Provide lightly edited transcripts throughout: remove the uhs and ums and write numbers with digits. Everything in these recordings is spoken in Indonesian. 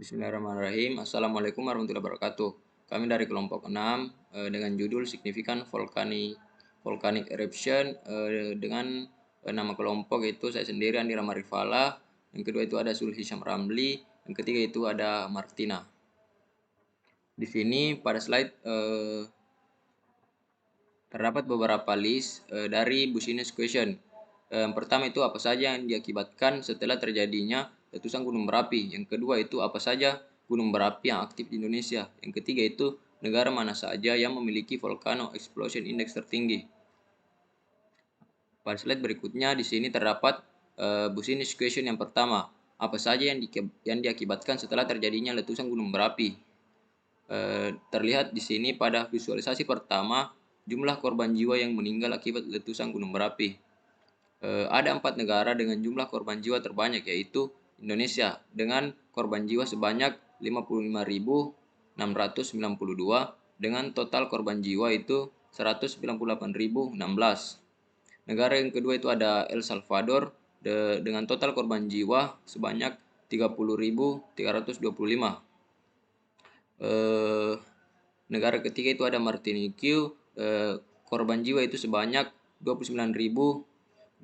Bismillahirrahmanirrahim. Assalamualaikum warahmatullahi wabarakatuh. Kami dari kelompok 6 dengan judul Signifikan Volcanic Eruption dengan nama kelompok itu saya sendiri Andi Ramarifala. Yang kedua itu ada Sul Hisham Ramli. Yang ketiga itu ada Martina. Di sini pada slide terdapat beberapa list dari Business Question. Yang pertama itu apa saja yang diakibatkan setelah terjadinya letusan gunung berapi. Yang kedua itu apa saja gunung berapi yang aktif di Indonesia. Yang ketiga itu negara mana saja yang memiliki Volcano Explosion Index tertinggi. Pada slide berikutnya di sini terdapat business question yang pertama. Apa saja yang diakibatkan setelah terjadinya letusan gunung berapi. Terlihat di sini pada visualisasi pertama jumlah korban jiwa yang meninggal akibat letusan gunung berapi. Ada 4 negara dengan jumlah korban jiwa terbanyak, yaitu Indonesia dengan korban jiwa sebanyak 55.692 dengan total korban jiwa itu 198.016. Negara yang kedua itu ada El Salvador dengan total korban jiwa sebanyak 30.325. Negara ketiga itu ada Martinique, korban jiwa itu sebanyak 29.023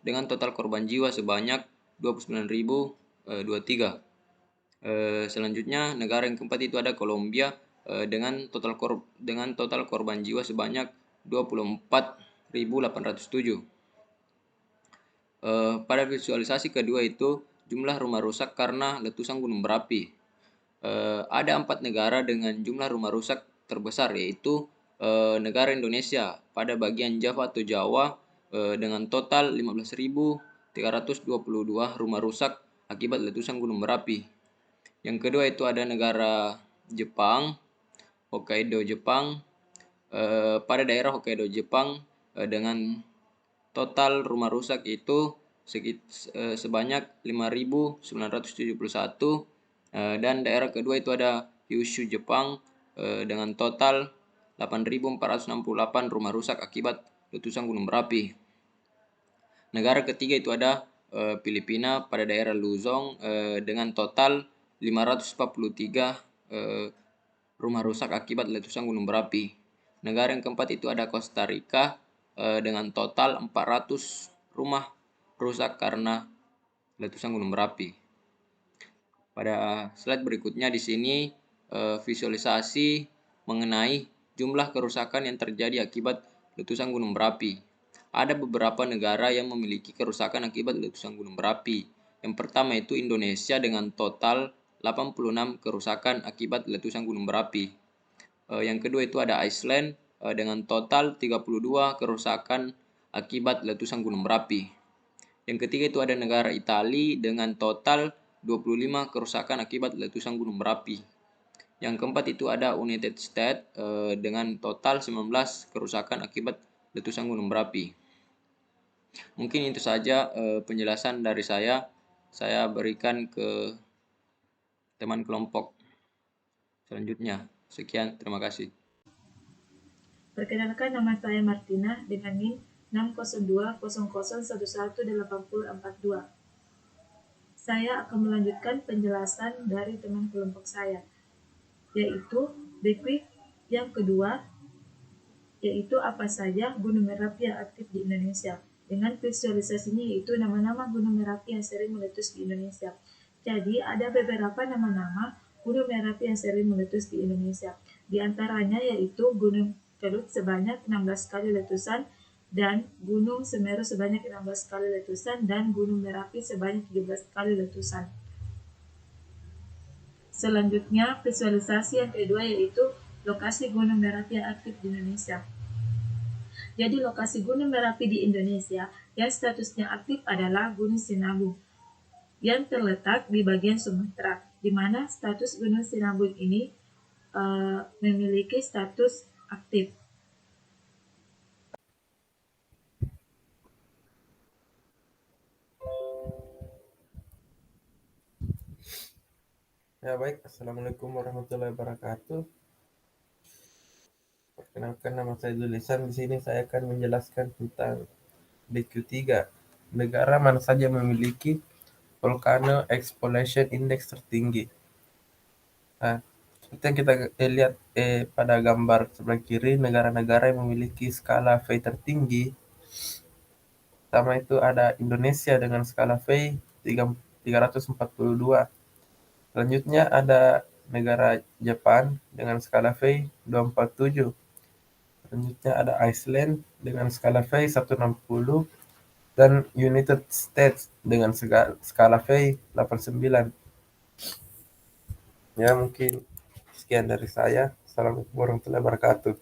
dengan total korban jiwa sebanyak 29.023. Selanjutnya negara yang keempat itu ada Kolombia dengan total korban jiwa sebanyak 24.807. Pada visualisasi kedua itu jumlah rumah rusak karena letusan gunung berapi. Ada 4 negara dengan jumlah rumah rusak terbesar, yaitu negara Indonesia pada bagian Java atau Jawa dengan total 15.322 rumah rusak akibat letusan gunung berapi. Yang kedua itu ada negara Jepang, Hokkaido Jepang, pada daerah Hokkaido Jepang dengan total rumah rusak itu sebanyak 5.971. Dan daerah kedua itu ada Kyushu Jepang dengan total 8.468 rumah rusak akibat letusan gunung berapi. Negara ketiga itu ada Filipina pada daerah Luzon dengan total 543 rumah rusak akibat letusan gunung berapi. Negara yang keempat itu ada Costa Rica dengan total 400 rumah rusak karena letusan gunung berapi. Pada slide berikutnya di sini visualisasi mengenai jumlah kerusakan yang terjadi akibat letusan gunung berapi. Ada beberapa negara yang memiliki kerusakan akibat letusan gunung berapi. Yang pertama itu Indonesia dengan total 86 kerusakan akibat letusan gunung berapi. Yang kedua itu ada Iceland dengan total 32 kerusakan akibat letusan gunung berapi. Yang ketiga itu ada negara Italia dengan total 25 kerusakan akibat letusan gunung berapi. Yang keempat itu ada United States dengan total 19 kerusakan akibat letusan gunung berapi. Mungkin itu saja penjelasan dari saya. Saya berikan ke teman kelompok selanjutnya. Sekian, terima kasih. Perkenalkan, nama saya Martina dengan NIM 60200118042. Saya akan melanjutkan penjelasan dari teman kelompok saya, yaitu berikut yang kedua, yaitu apa saja gunung berapi yang aktif di Indonesia. Dengan visualisasinya yaitu nama-nama gunung berapi yang sering meletus di Indonesia. Jadi ada beberapa nama-nama gunung berapi yang sering meletus di Indonesia. Di antaranya yaitu Gunung Kelut sebanyak 16 kali letusan, dan Gunung Semeru sebanyak 16 kali letusan, dan Gunung Merapi sebanyak 17 kali letusan. Selanjutnya, visualisasi yang kedua yaitu lokasi gunung berapi yang aktif di Indonesia. Jadi lokasi gunung berapi di Indonesia yang statusnya aktif adalah Gunung Sinabung yang terletak di bagian Sumatera, di mana status Gunung Sinabung ini memiliki status aktif. Ya baik, Assalamualaikum warahmatullahi wabarakatuh. Perkenalkan, nama saya Zulisan. Di sini saya akan menjelaskan tentang DQ3. Negara mana saja memiliki Volcano Explosion Index tertinggi. Nah, seperti yang kita lihat pada gambar sebelah kiri, negara-negara yang memiliki skala Fay tertinggi, pertama itu ada Indonesia dengan skala Fay 342. Selanjutnya ada negara Jepang dengan skala Fay 247. Selanjutnya ada Iceland dengan skala Fay 160 dan United States dengan skala Fay 89. Ya, mungkin sekian dari saya. Assalamualaikum warahmatullahi wabarakatuh.